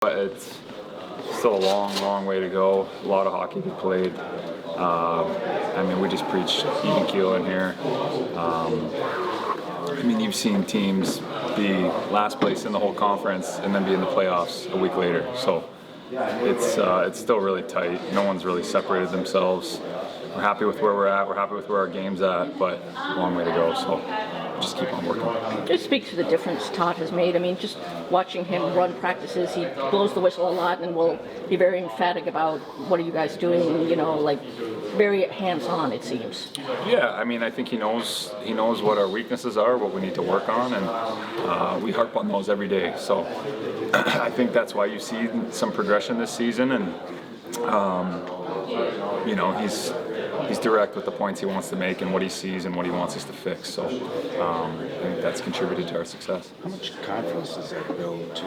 But it's still a long way to go. A lot of hockey to be played. I mean, we just preach even keel in here. I mean, you've seen teams be last place in the whole conference and then be in the playoffs a week later. So it's still really tight. No one's really separated themselves. We're happy with where we're at. We're happy with where our game's at, but a long way to go. So just keep on working. Just speak to the difference Todd has made. I mean, just watching him run practices, he blows the whistle a lot and will be very emphatic about what are you guys doing, you know, like very hands-on, it seems. Yeah, I mean, I think he knows what our weaknesses are, what we need to work on, and we harp on those every day. So I think that's why you see some progression this season, and you know, he's direct with the points he wants to make and what he sees and what he wants us to fix. So I think that's contributed to our success. How much confidence does that build to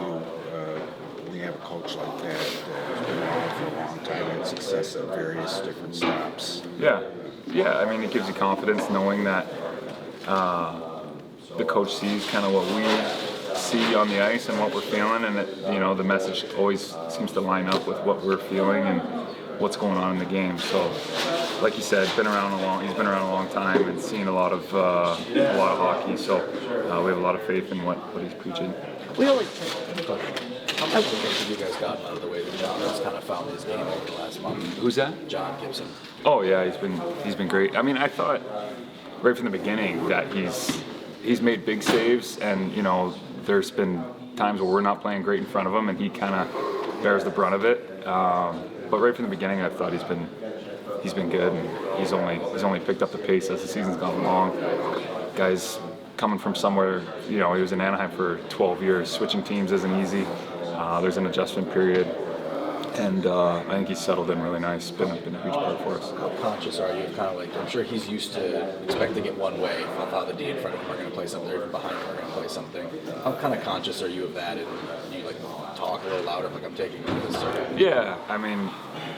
when you have a coach like that who's been around for a long time and success at various different stops? Yeah. I mean, it gives you confidence knowing that the coach sees kind of what we see on the ice and what we're feeling, and you know, the message always seems to line up with what we're feeling and what's going on in the game. So, like you said, he's been around a long time and seen a lot of hockey. So we have a lot of faith in what he's preaching. We always. How much have you guys gotten out of the way that John has kind of found his game over the last month? Who's that? John Gibson. Oh yeah, he's been great. I mean, I thought right from the beginning that he's made big saves, and you know, there's been times where we're not playing great in front of him, and he kind of bears the brunt of it. But right from the beginning, I thought he's been good, and he's only picked up the pace as the season's gone along. Guys coming from somewhere, you know, he was in Anaheim for 12 years. Switching teams isn't easy. There's an adjustment period, and I think he's settled in really nice. Been a huge part for us. How conscious are you of kind of like, I'm sure he's used to expecting it one way, of how the D in front of him are going to play something, or even behind him are going to play something. How kind of conscious are you of that, and do you like talk a little louder, like I'm taking this? Yeah, I mean,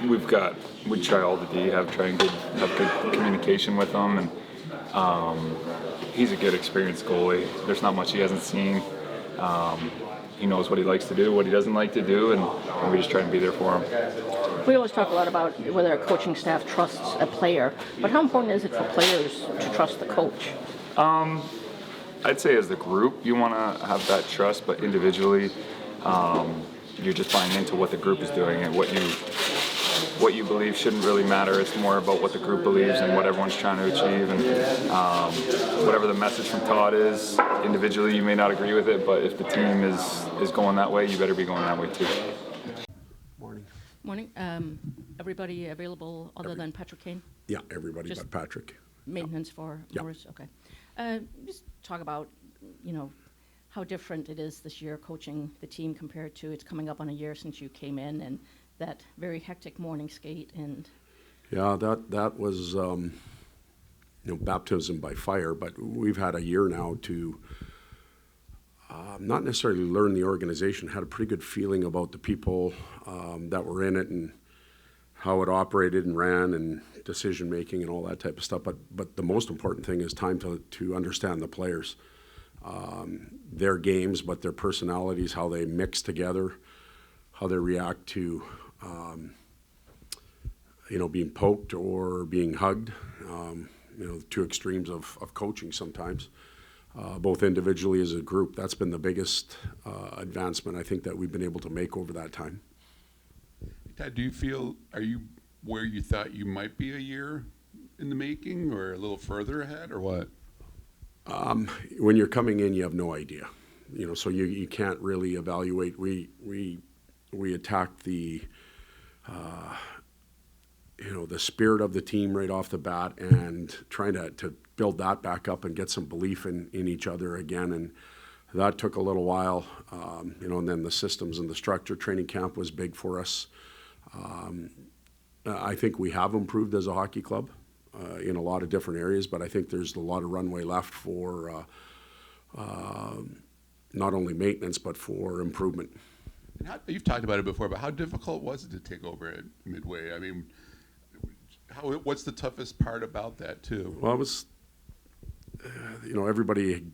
we try all the D, have good communication with them, and he's a good experienced goalie. There's not much he hasn't seen. He knows what he likes to do, what he doesn't like to do, and we just try and be there for him. We always talk a lot about whether a coaching staff trusts a player, but how important is it for players to trust the coach? I'd say as the group, you want to have that trust, but individually, you're just buying into what the group is doing, and what you believe shouldn't really matter. It's more about what the group believes and what everyone's trying to achieve, and whatever the message from Todd is, individually you may not agree with it, but if the team is going that way, you better be going that way too. Morning. Everybody available other than Patrick Kane? Yeah, everybody Just but Patrick. Maintenance for Yeah. Morris? Okay. Just talk about, you know, how different it is this year coaching the team compared to it's coming up on a year since you came in, and that very hectic morning skate. And Yeah, that was baptism by fire. But we've had a year now to not necessarily learn the organization. Had a pretty good feeling about the people that were in it and how it operated and ran and decision making and all that type of stuff. But the most important thing is time to understand the players, their games, but their personalities, how they mix together, how they react to being poked or being hugged. Two extremes of coaching sometimes, both individually as a group. That's been the biggest advancement I think that we've been able to make over that time. Todd, are you where you thought you might be a year in the making, or a little further ahead, or what? When you're coming in, you have no idea, so you can't really evaluate. We attacked the spirit of the team right off the bat, and trying to build that back up and get some belief in each other again, and that took a little while, and then the systems and the structure. Training camp was big for us. I think we have improved as a hockey club in a lot of different areas, but I think there's a lot of runway left for not only maintenance but for improvement. You've talked about it before, but how difficult was it to take over at Midway? I mean, what's the toughest part about that too? Well, it was, everybody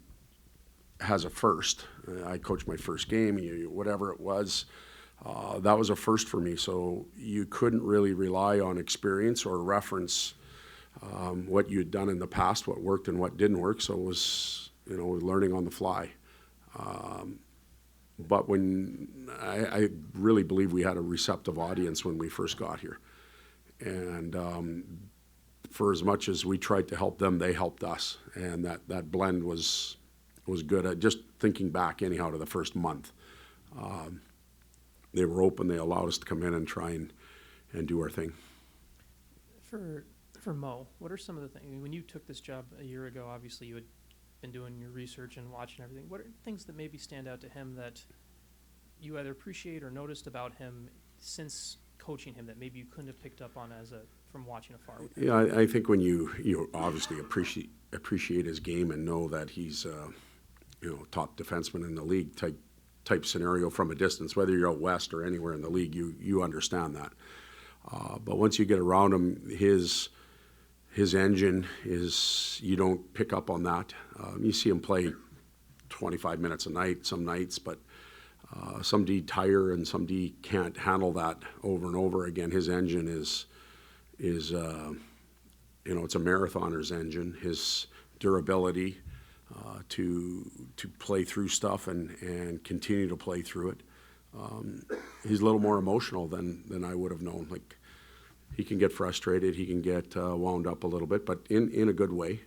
has a first. I coached my first game, whatever it was. That was a first for me. So you couldn't really rely on experience or reference what you'd done in the past, what worked and what didn't work. So it was, learning on the fly. But when I really believe we had a receptive audience when we first got here. And for as much as we tried to help them, they helped us. And that blend was good. Just thinking back anyhow to the first month, they were open. They allowed us to come in and try and do our thing. For Mo, what are some of the things, when you took this job a year ago, obviously you had been doing your research and watching everything. What are things that maybe stand out to him that you either appreciate or noticed about him since coaching him that maybe you couldn't have picked up on from watching afar with him? Yeah, I think when you obviously appreciate his game and know that he's top defenseman in the league type scenario from a distance, whether you're out west or anywhere in the league, you understand that. But once you get around him, his engine is, you don't pick up on that. You see him play 25 minutes a night some nights, but some D tire and some D can't handle that over and over again. His engine is it's a marathoner's engine. His durability to play through stuff and continue to play through it. He's a little more emotional than I would have known. Like, he can get frustrated, he can get wound up a little bit, but in a good way.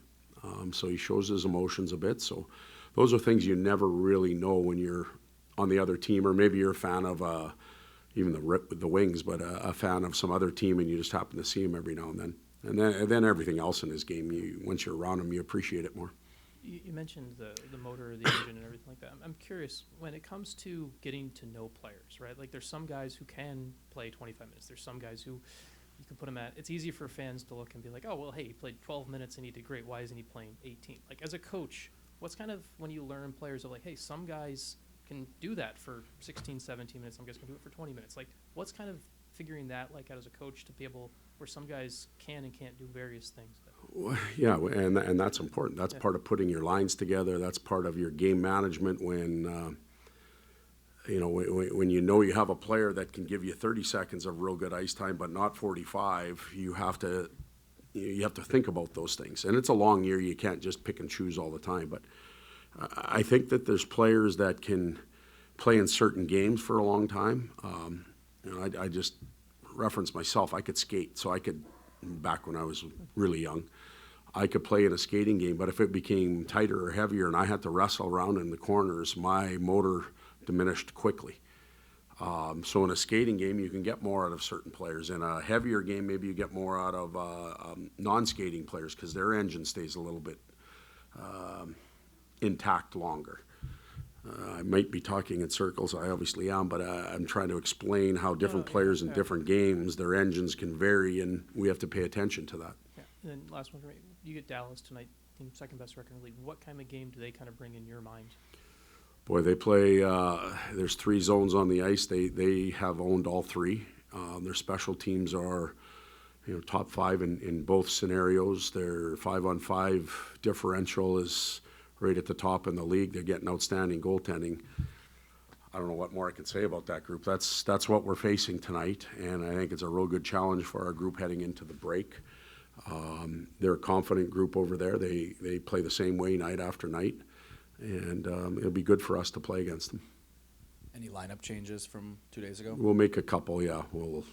So he shows his emotions a bit. So those are things you never really know when you're on the other team, or maybe you're a fan of even the Wings, but a fan of some other team, and you just happen to see him every now and then. And then everything else in his game, once you're around him, you appreciate it more. You mentioned the motor, the engine, and everything like that. I'm curious, when it comes to getting to know players, right? Like, there's some guys who can play 25 minutes. There's some guys who you can put them at. It's easy for fans to look and be like, oh, well, hey, he played 12 minutes and he did great. Why isn't he playing 18? Like, as a coach, what's kind of when you learn players are like, hey, some guys can do that for 16, 17 minutes. Some guys can do it for 20 minutes. Like, what's kind of figuring that like out as a coach to be able where some guys can and can't do various things? Well, yeah, and that's important. That's part of putting your lines together. That's part of your game management when when you have a player that can give you 30 seconds of real good ice time, but not 45. You have to think about those things. And it's a long year. You can't just pick and choose all the time. But I think that there's players that can play in certain games for a long time. I just reference myself. I could skate, so I could, back when I was really young, I could play in a skating game. But if it became tighter or heavier and I had to wrestle around in the corners, my motor diminished quickly. So in a skating game, you can get more out of certain players. In a heavier game, maybe you get more out of non-skating players because their engine stays a little bit intact longer. I might be talking in circles, I obviously am, but I'm trying to explain how different players in different games, their engines can vary, and we have to pay attention to that. Yeah. And then last one for me. You get Dallas tonight, team second best record in the league. What kind of game do they kind of bring in your mind? Boy, they play, there's 3 zones on the ice. They have owned all 3. Their special teams are, top 5 in both scenarios. Their 5-on-5 differential is right at the top in the league. They're getting outstanding goaltending. I don't know what more I can say about that group. That's what we're facing tonight, and I think it's a real good challenge for our group heading into the break. They're a confident group over there. They play the same way night after night. And it'll be good for us to play against them. Any lineup changes from 2 days ago? We'll make a couple, yeah. We'll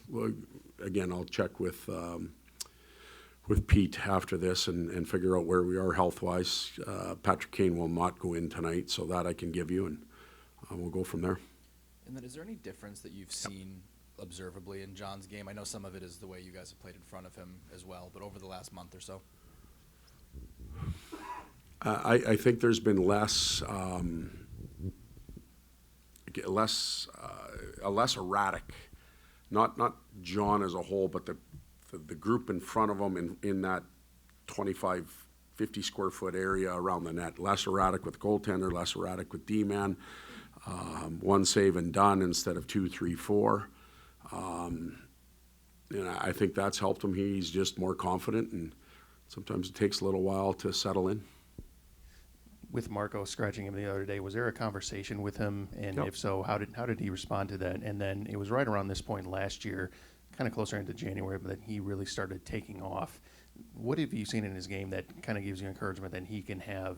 again, I'll check with Pete after this and figure out where we are health-wise. Patrick Kane will not go in tonight, so that I can give you, and we'll go from there. And then is there any difference that you've seen observably in John's game? I know some of it is the way you guys have played in front of him as well, but over the last month or so? I think there's been less erratic, not John as a whole, but the group in front of him in that 25, 50 square foot area around the net. Less erratic with goaltender, less erratic with D-man. 1 save and done instead of 2, 3, 4. I think that's helped him. He's just more confident, and sometimes it takes a little while to settle in. with Marco scratching him the other day, was there a conversation with him? And Yep. if so, how did he respond to that? And then it was right around this point last year, kind of closer into January, but then he really started taking off. What have you seen in his game that kind of gives you encouragement that he can have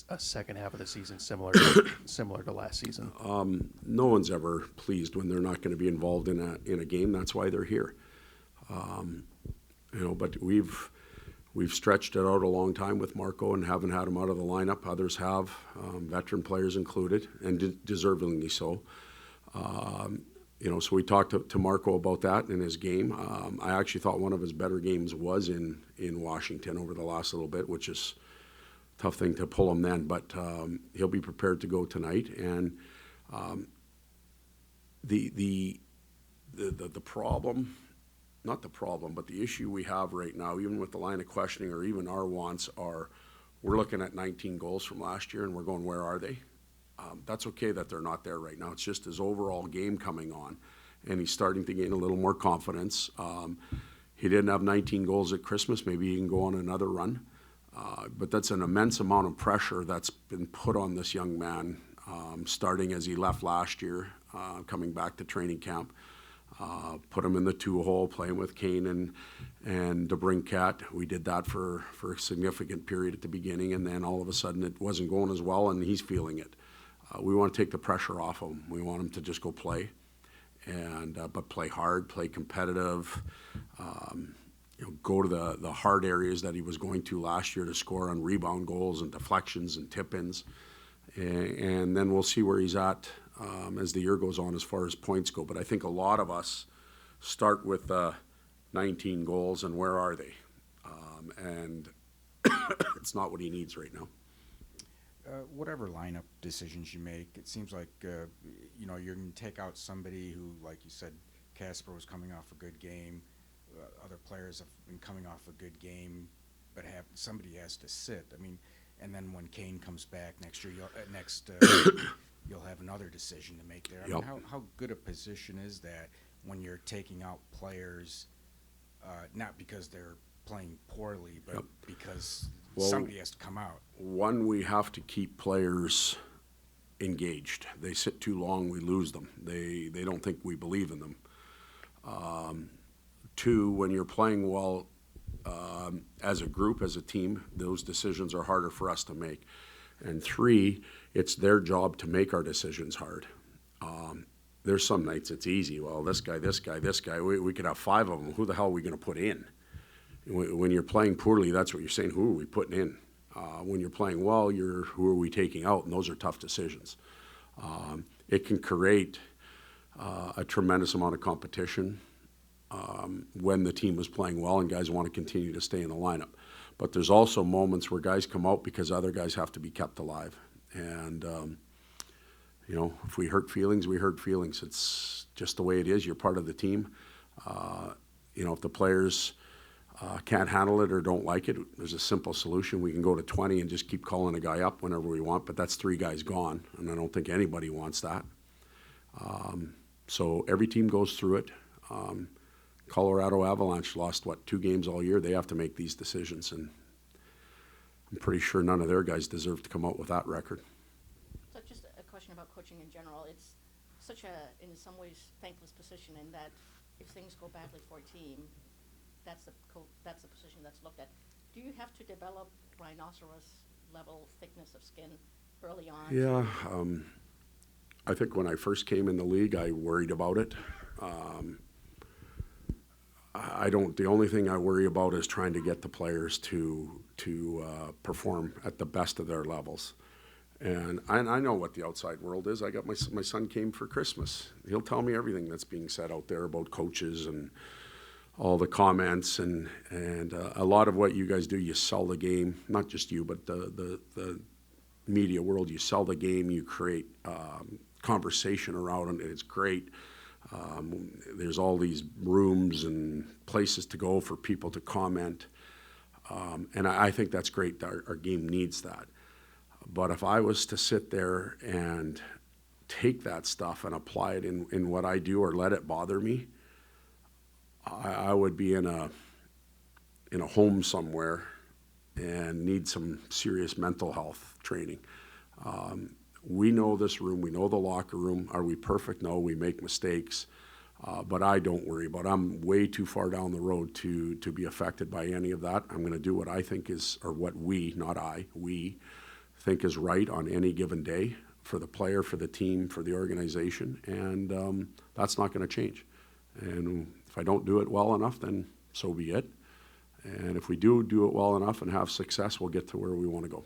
a second half of the season similar to last season? No one's ever pleased when they're not going to be involved in a game. That's why they're here. But we've stretched it out a long time with Marco and haven't had him out of the lineup. Others have, veteran players included, and deservingly so. So we talked to Marco about that in his game. I actually thought one of his better games was in Washington over the last little bit, which is a tough thing to pull him then. But he'll be prepared to go tonight. And the problem, not the problem, but the issue we have right now, even with the line of questioning or even our wants, are we're looking at 19 goals from last year and we're going, where are they? That's okay that they're not there right now. It's just his overall game coming on, and he's starting to gain a little more confidence. He didn't have 19 goals at Christmas. Maybe he can go on another run. But that's an immense amount of pressure that's been put on this young man, starting as he left last year, coming back to training camp. Put him in the 2-hole, playing with Kane and DeBrincat. We did that for a significant period at the beginning, and then all of a sudden it wasn't going as well, and he's feeling it. We want to take the pressure off him. We want him to just go play, but play hard, play competitive. Go to the hard areas that he was going to last year to score on rebound goals and deflections and tip-ins, and then we'll see where he's at as the year goes on as far as points go. But I think a lot of us start with 19 goals and where are they? And it's not what he needs right now. Whatever lineup decisions you make, it seems like you're going to take out somebody who, like you said, Casper was coming off a good game. Other players have been coming off a good game, but somebody has to sit. I mean, and then when Kane comes back next year, you'll have another decision to make there. I mean, how good a position is that when you're taking out players, not because they're playing poorly, but because somebody has to come out? One, we have to keep players engaged. They sit too long, we lose them. They don't think we believe in them. Two, when you're playing well as a group, as a team, those decisions are harder for us to make. And three, it's their job to make our decisions hard. There's some nights it's easy. Well, this guy, we could have 5 of them. Who the hell are we going to put in? When you're playing poorly, that's what you're saying. Who are we putting in? When you're playing well, who are we taking out? And those are tough decisions. It can create a tremendous amount of competition when the team is playing well and guys want to continue to stay in the lineup. But there's also moments where guys come out because other guys have to be kept alive. And, if we hurt feelings, we hurt feelings. It's just the way it is. You're part of the team. If the players can't handle it or don't like it, there's a simple solution. We can go to 20 and just keep calling a guy up whenever we want, but that's 3 guys gone, and I don't think anybody wants that. So every team goes through it. Colorado Avalanche lost, 2 games all year? They have to make these decisions, and I'm pretty sure none of their guys deserve to come out with that record. So just a question about coaching in general. It's such in some ways, thankless position in that if things go badly for a team, that's the position that's looked at. Do you have to develop rhinoceros-level thickness of skin early on? Yeah, I think when I first came in the league, I worried about it. I don't. The only thing I worry about is trying to get the players to perform at the best of their levels. And I know what the outside world is. I got my son came for Christmas. He'll tell me everything that's being said out there about coaches and all the comments and a lot of what you guys do. You sell the game, not just you, but the media world. You sell the game. You create conversation around it. It's great. There's all these rooms and places to go for people to comment. And I think that's great. Our game needs that. But if I was to sit there and take that stuff and apply it in what I do or let it bother me, I would be in a home somewhere and need some serious mental health training. We know this room. We know the locker room. Are we perfect? No, we make mistakes. But I don't worry about it. I'm way too far down the road to be affected by any of that. I'm going to do what I think is, or what we, not I, we think is right on any given day for the player, for the team, for the organization, and that's not going to change. And if I don't do it well enough, then so be it. And if we do it well enough and have success, we'll get to where we want to go.